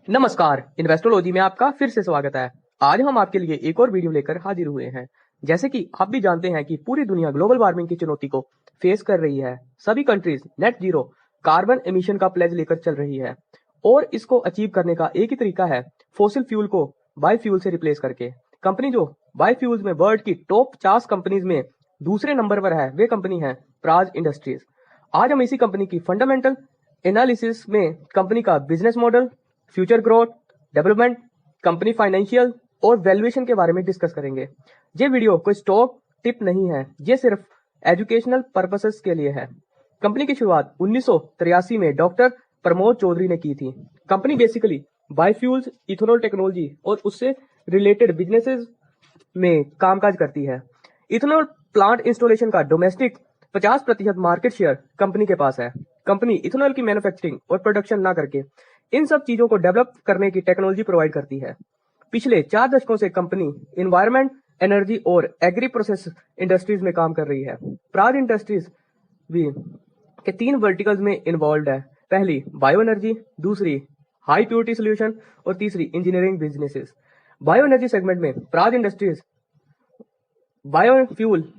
नमस्कार, इन्वेस्टोलॉजी में आपका फिर से स्वागत है। आज हम आपके लिए एक और वीडियो लेकर हाजिर हुए हैं। जैसे कि आप भी जानते हैं कि पूरी दुनिया ग्लोबल वार्मिंग की चुनौती को फेस कर रही है। सभी countries net zero carbon emission का प्लेज लेकर चल रही है और इसको अचीव करने का एक ही तरीका है, फॉसिल फ्यूल को बायो फ्यूल से रिप्लेस करके। कंपनी जो बायो फ्यूल्स में वर्ल्ड की टॉप 50 कंपनीज में दूसरे नंबर पर है, वे कंपनी है प्राज इंडस्ट्रीज। आज हम इसी कंपनी की फंडामेंटल एनालिसिस में कंपनी का business model, future growth, development, company financial और वैल्यूएशन के बारे में डिस्कस करेंगे। ये वीडियो कोई स्टॉक टिप नहीं है, ये सिर्फ एजुकेशनल पर्पसेस के लिए है। कंपनी की शुरुआत 1983 में डॉक्टर प्रमोद चौधरी ने की थी। Company basically biofuels, ethanol technology और उससे रिलेटेड बिजनेसेस में कामकाज करती है। इथेनॉल प्लांट इंस्टॉलेशन का डोमेस्टिक 50% मार्केट शेयर कंपनी के पास है। कंपनी इथेनॉल की मैन्युफैक्चरिंग और प्रोडक्शन ना करके इन सब चीजों को डेवलप करने की टेक्नोलॉजी प्रोवाइड करती है। पिछले 4 दशकों से कंपनी इन्वायरमेंट, एनर्जी और एग्री प्रोसेस इंडस्ट्रीज में काम कर रही है। प्राज इंडस्ट्रीज भी के 3 वर्टिकल्स में इन्वॉल्व है। पहली बायो एनर्जी, दूसरी हाई प्योरिटी सोल्यूशन और तीसरी engineering businesses. Bio energy segment में Praj industries biofuel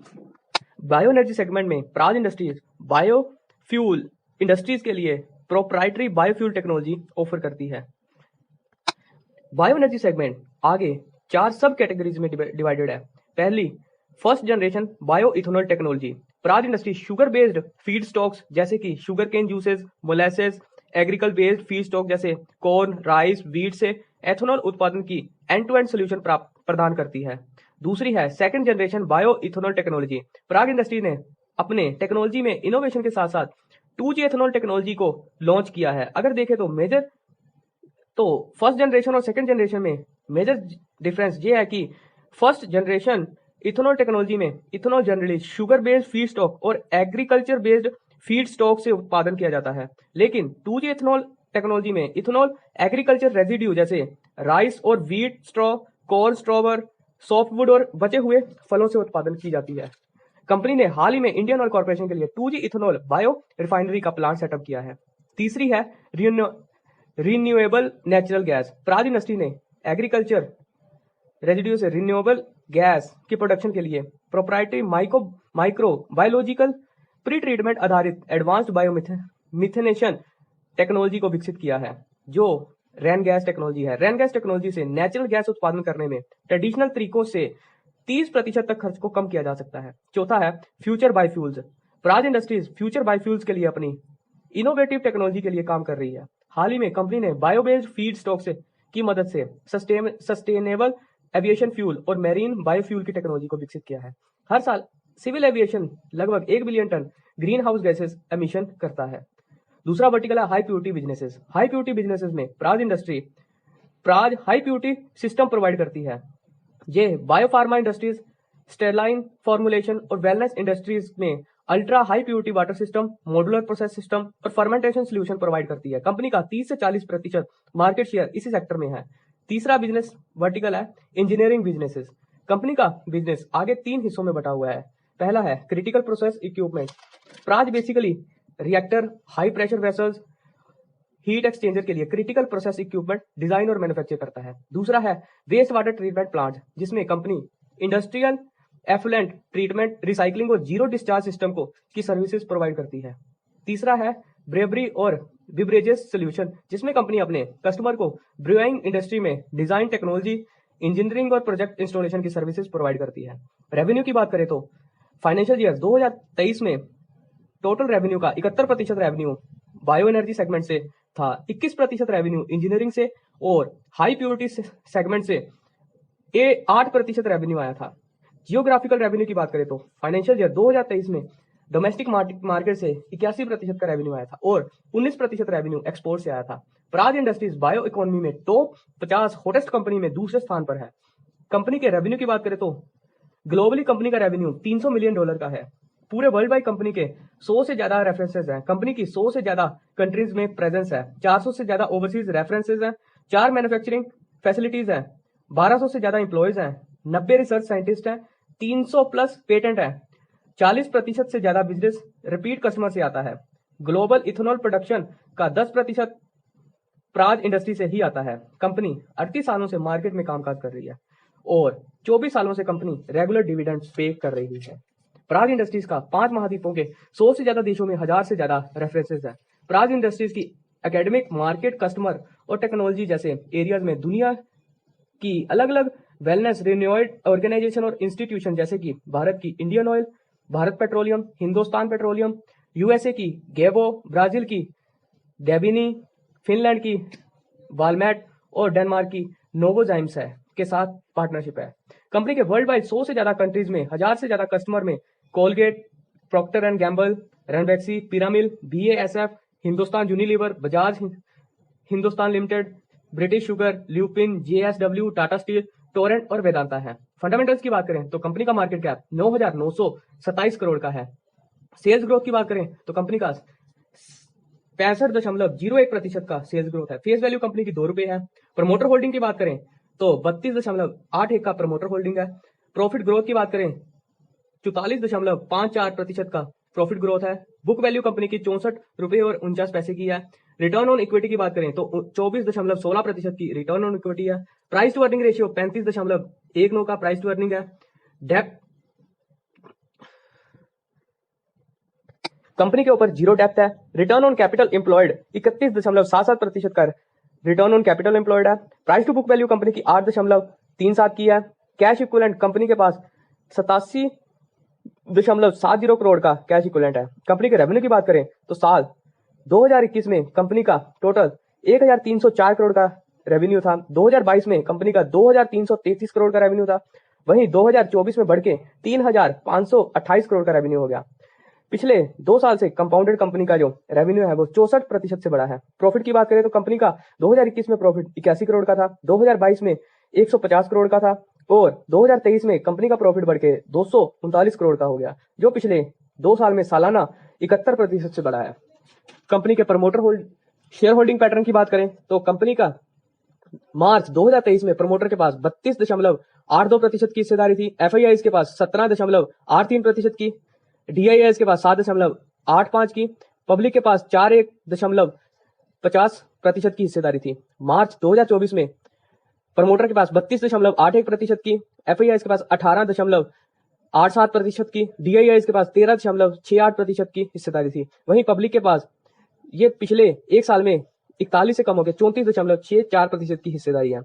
bio energy segment में प्राज इंडस्ट्रीज बायोफ्यूल इंडस्ट्रीज के लिए प्रोप्राइटरी बायोफ्यूल टेक्नोलॉजी ऑफर करती है। बायो एनर्जी सेगमेंट आगे 4 सब कैटेगरीज में डिवाइडेड है। पहली first generation bio ethanol technology. Praj industry sugar based feed stocks जैसे कि sugar cane juices, molasses, agricultural based feed stock जैसे कॉर्न, राइस, वीट से एथेनॉल उत्पादन की एंड टू एंड सोल्यूशन प्रदान करती है। दूसरी है second generation bio ethanol technology. Praj industry ने अपने टेक्नोलॉजी में इनोवेशन के साथ साथ 2G एथेनॉल टेक्नोलॉजी को लॉन्च किया है। अगर देखें तो फर्स्ट जनरेशन और सेकंड जनरेशन में मेजर डिफरेंस ये है कि फर्स्ट जनरेशन इथेनॉल टेक्नोलॉजी में ethanol generally sugar based feed stock और एग्रीकल्चर बेस्ड फीड स्टॉक से उत्पादन किया जाता है, लेकिन 2G एथेनॉल टेक्नोलॉजी में इथेनॉल एग्रीकल्चर रेजिड्यू जैसे राइस और व्हीट स्ट्रॉ, कॉर्न स्ट्रॉवर, सॉफ्टवुड और बचे हुए फलों से उत्पादन की जाती है। कंपनी ने हाल ही में इंडियन ऑयल कॉर्पोरेशन के लिए 2G इथेनॉल बायो रिफाइनरी का प्लांट सेटअप किया है। तीसरी है renewable natural gas. Praj industry ने एग्रीकल्चर रेजिड्यू से रिन्यूएबल गैस की प्रोडक्शन के लिए proprietary micro biological pre treatment आधारित एडवांस्ड बायोमिथेनेशन टेक्नोलॉजी को विकसित किया है, जो रैन गैस टेक्नोलॉजी है। रैन गैस टेक्नोलॉजी से नेचुरल गैस उत्पादन करने में ट्रेडिशनल तरीकों से 30% तक खर्च को कम किया जा सकता है। चौथा है future biofuels. Praj industries future biofuels के लिए अपनी इनोवेटिव टेक्नोलॉजी के लिए काम कर रही है। हाल ही में कंपनी ने बायो बेस्ड फीड स्टॉक से की मदद से सस्टेनेबल एविएशन फ्यूल और मैरीन बायोफ्यूल की टेक्नोलॉजी को विकसित किया है। हर साल सिविल एविएशन लगभग 1 billion ton green house gases emission करता है। दूसरा वर्टिकल है high purity businesses. High purity businesses में Praj high purity system provide करती है। ये बायोफार्मा इंडस्ट्रीज, स्टेरलाइन फॉर्मुलेशन और वेलनेस इंडस्ट्रीज में ultra high purity water system, modular process system और फर्मेंटेशन सोल्यूशन प्रोवाइड करती है। कंपनी का 30 से 40% मार्केट शेयर इसी सेक्टर में है। तीसरा बिजनेस वर्टिकल है इंजीनियरिंग बिजनेसेस। कंपनी का बिजनेस आगे 3 हिस्सों में बटा हुआ है। पहला है critical process equipment. Praj basically reactor, high pressure vessels, heat exchanger के लिए क्रिटिकल प्रोसेस इक्विपमेंट डिजाइन और मैन्युफैक्चर करता है। दूसरा है वेस्ट वाटर ट्रीटमेंट प्लांट, जिसमें company industrial effluent treatment, recycling और जीरो डिस्चार्ज सिस्टम को की सर्विसेज प्रोवाइड करती है। तीसरा है ब्रेवरी और बिवरेजेस सोल्यूशन, जिसमें कंपनी अपने कस्टमर को ब्रूइंग इंडस्ट्री में डिजाइन, टेक्नोलॉजी, इंजीनियरिंग और प्रोजेक्ट इंस्टॉलेशन की सर्विसेज प्रोवाइड करती है। रेवेन्यू की बात करें तो फाइनेंशियल ईयर 2023 में टोटल रेवेन्यू का 71% रेवेन्यू बायो एनर्जी सेगमेंट से था, 21% रेवेन्यू इंजीनियरिंग से और हाई प्योरिटी सेगमेंट से 8% रेवेन्यू आया था। जियोग्राफिकल रेवेन्यू की बात करें तो फाइनेंशियल ईयर 2023 में डोमेस्टिक मार्केट से 81% का रेवेन्यू आया था और 19% रेवेन्यू एक्सपोर्ट से आया था। प्राज इंडस्ट्रीज बायो इकोनॉमी में टॉप 50 हॉटेस्ट कंपनी में दूसरे स्थान पर है। कंपनी के रेवेन्यू की बात करें तो ग्लोबली कंपनी का रेवेन्यू $300 मिलियन का है। पूरे वर्ल्ड वाइड कंपनी के 100 से ज्यादा रेफरेंसेज हैं। कंपनी की 100 से ज्यादा कंट्रीज में प्रेजेंस है। 400 से ज्यादा ओवरसीज रेफरेंसेज हैं। 4 मैन्युफैक्चरिंग फैसिलिटीज हैं। 1200 से ज्यादा एम्प्लॉयज हैं। 90 रिसर्च साइंटिस्ट हैं। 300 प्लस पेटेंट है। 40% से ज्यादा बिजनेस रिपीट कस्टमर से आता है। ग्लोबल इथेनॉल प्रोडक्शन का 10% प्राज इंडस्ट्री से ही आता है। कंपनी 38 सालों से मार्केट में कामकाज कर रही है और 24 सालों से कंपनी रेगुलर डिविडेंड पे कर रही है। प्राज इंडस्ट्रीज का 5 महाद्वीपों के 100 से ज्यादा देशों में 1000 से ज्यादा रेफरेंसेस है। प्राज इंडस्ट्रीज की एकेडमिक, मार्केट, कस्टमर और टेक्नोलॉजी जैसे एरियाज में दुनिया की अलग अलग वेलनेस रिन्यूएड ऑर्गेनाइजेशन और इंस्टीट्यूशन जैसे कि भारत की Indian oil, Bharat petroleum, Hindustan petroleum, USA की गेबो, ब्राजील की डेबिनी, फिनलैंड की वालमेट और डेनमार्क की नोवोजाइम्स है के साथ पार्टनरशिप है। कंपनी के वर्ल्ड वाइड 100 से ज्यादा कंट्रीज में 1000 से ज्यादा कस्टमर में Colgate, Procter and Gamble, Ranbaxy, Piramal, BASF, Hindustan Unilever, Bajaj Hindustan limited, British sugar, Lupin, JSW, Tata steel, Torrent और वेदांता है। फंडामेंटल्स की बात करें तो कंपनी का मार्केट कैप 9,927 करोड़ का है। सेल्स ग्रोथ की बात करें तो कंपनी का 65.01% का सेल्स ग्रोथ है। फेस वैल्यू कंपनी की ₹2 है। प्रमोटर होल्डिंग की बात करें तो 32.81 का प्रमोटर होल्डिंग है। प्रॉफिट ग्रोथ की बात करें 44.54% का प्रॉफिट ग्रोथ है। बुक वैल्यू कंपनी की ₹64.49 की है। रिटर्न ऑन इक्विटी की बात करें तो 24.16% की रिटर्न ऑन इक्विटी है। प्राइस टू अर्निंग रेशियो 35.19 का प्राइस टू अर्निंग है। डेप्थ कंपनी के ऊपर जीरो डेप्थ है। रिटर्न ऑन कैपिटल एम्प्लॉयड 31.77% का रिटर्न ऑन कैपिटल एम्प्लॉयड है। Price to book value company की 8.37 की है। कैश इक्विवेलेंट कंपनी के पास 87.70 करोड़ का कैश इक्विवेलेंट है। कंपनी के रेवेन्यू की बात करें तो साल 2021 में कंपनी का टोटल 1304 करोड़ का रेवेन्यू था। 2022 में कंपनी का 2333 करोड़ का रेवेन्यू था। वहीं 2024 में बढ़ के 3528 करोड़ का रेवेन्यू हो गया। पिछले 2 साल से कंपाउंडेड कंपनी का जो रेवेन्यू है वो 64% से बढ़ा है। प्रॉफिट की बात करें तो कंपनी का 2021 में प्रॉफिट 81 करोड़ का था, 2022 में 150 करोड़ का था और 2023 में कंपनी का प्रॉफिट बढ़ के 239 करोड़ का हो गया, जो पिछले 2 साल में सालाना 71% से बढ़ा है। कंपनी के प्रमोटर शेयर होल्डिंग पैटर्न की बात करें तो कंपनी का मार्च 2023 में प्रमोटर के पास 32.82% की हिस्सेदारी थी। एफआईआईज के पास 17.83% की, डीआईआईज के पास 7.85 की, पब्लिक के पास 41.50% की हिस्सेदारी थी। मार्च 2024 में प्रमोटर के पास 32.81% की, एफआईआईज के पास 18.87% की, डीआईआईज के पास 13.68% की हिस्सेदारी थी। वहीं पब्लिक के पास ये पिछले 1 साल में 41 से कम हो गए 34.64% की हिस्सेदारी है।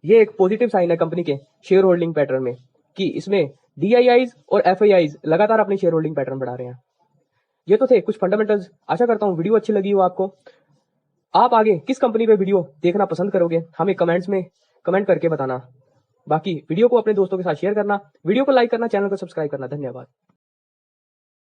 ये एक पॉजिटिव साइन है कंपनी के शेयर होल्डिंग पैटर्न में कि इसमें डीआईआईज और एफआईआईज लगातार अपनी शेयर होल्डिंग पैटर्न बढ़ा रहे हैं। ये तो थे कुछ फंडामेंटल्स। आशा करता हूं वीडियो अच्छी लगी हो आपको। आप आगे किस कंपनी पे वीडियो देखना पसंद करोगे हमें कमेंट्स में कमेंट करके बताना। बाकी वीडियो को अपने दोस्तों के साथ शेयर करना, वीडियो को लाइक करना, चैनल को सब्सक्राइब करना। धन्यवाद।